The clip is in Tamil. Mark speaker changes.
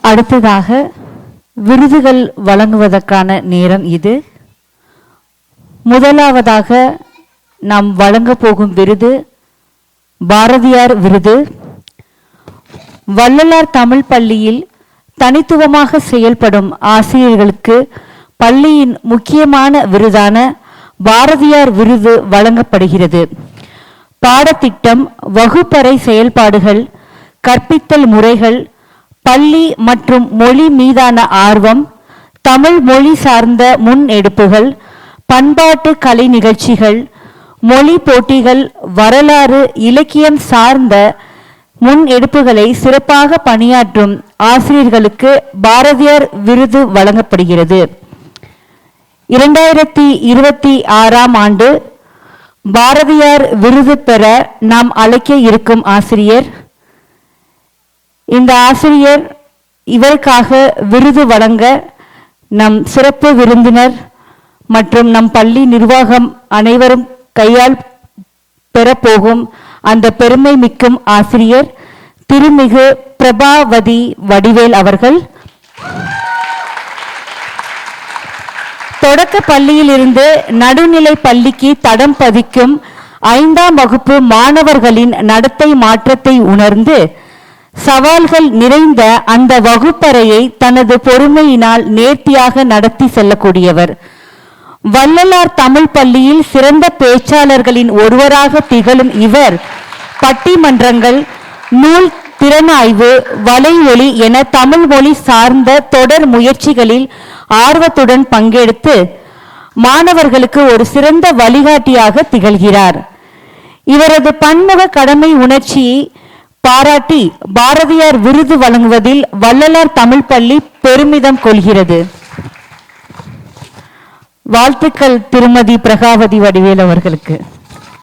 Speaker 1: அடுத்ததாக விருதுகள் வழங்குவதற்கான நேரம் இது. முதலாவதாக நாம் வழங்க போகும் விருது பாரதியார் விருது. வள்ளலார் தமிழ் பள்ளியில் தனித்துவமாக செயல்படும் ஆசிரியர்களுக்கு பள்ளியின் முக்கியமான விருதான பாரதியார் விருது வழங்கப்படுகிறது. பாடத்திட்டம், வகுப்பறை செயல்பாடுகள், கற்பித்தல் முறைகள், பள்ளி மற்றும் மொழி மீதான ஆர்வம், தமிழ் மொழி சார்ந்த முன்னெடுப்புகள், பண்பாட்டு கலை நிகழ்ச்சிகள், மொழி போட்டிகள், வரலாறு, இலக்கியம் சார்ந்த முன்னெடுப்புகளை சிறப்பாக பணியாற்றும் ஆசிரியர்களுக்கு பாரதியார் விருது வழங்கப்படுகிறது. 2026ஆம் ஆண்டு பாரதியார் விருது பெற நாம் அழைக்க இருக்கும் ஆசிரியர், இந்த ஆசிரியர் இவருக்காக விருது வழங்க நம் சிறப்பு விருந்தினர் மற்றும் நம் பள்ளி நிர்வாகம் அனைவரும் கையால் பெறப்போகும் அந்த பெருமை மிக்கும் ஆசிரியர் திருமிகு பிரபாவதி வடிவேல் அவர்கள். தொடக்க பள்ளியிலிருந்து நடுநிலை பள்ளிக்கு தடம் பதிக்கும் 5ஆம் வகுப்பு மாணவர்களின் நடத்தை மாற்றத்தை உணர்ந்து சவால்கள் நிறைந்த அந்த வகுப்பறையை தனது பொறுமையினால் நேர்த்தியாக நடத்தி செல்லக்கூடியவர். வள்ளலார் தமிழ் பள்ளியில் சிறந்த பேச்சாளர்களின் ஒருவராக திகழும் இவர் பட்டிமன்றங்கள், நூல் திறனாய்வு, வலை ஒளி என தமிழ் மொழி சார்ந்த தொடர் முயற்சிகளில் ஆர்வத்துடன் பங்கெடுத்து மாணவர்களுக்கு ஒரு சிறந்த வழிகாட்டியாக திகழ்கிறார். இவரது பன்முக கடமை உணர்ச்சியை பாராட்டி பாரதியார் விருது வழங்குவதில் வள்ளலார் தமிழ் பள்ளி பெருமிதம் கொள்கிறது. வாழ்த்துக்கள் திருமதி பிரபாவதி வடிவேல் அவர்களுக்கு.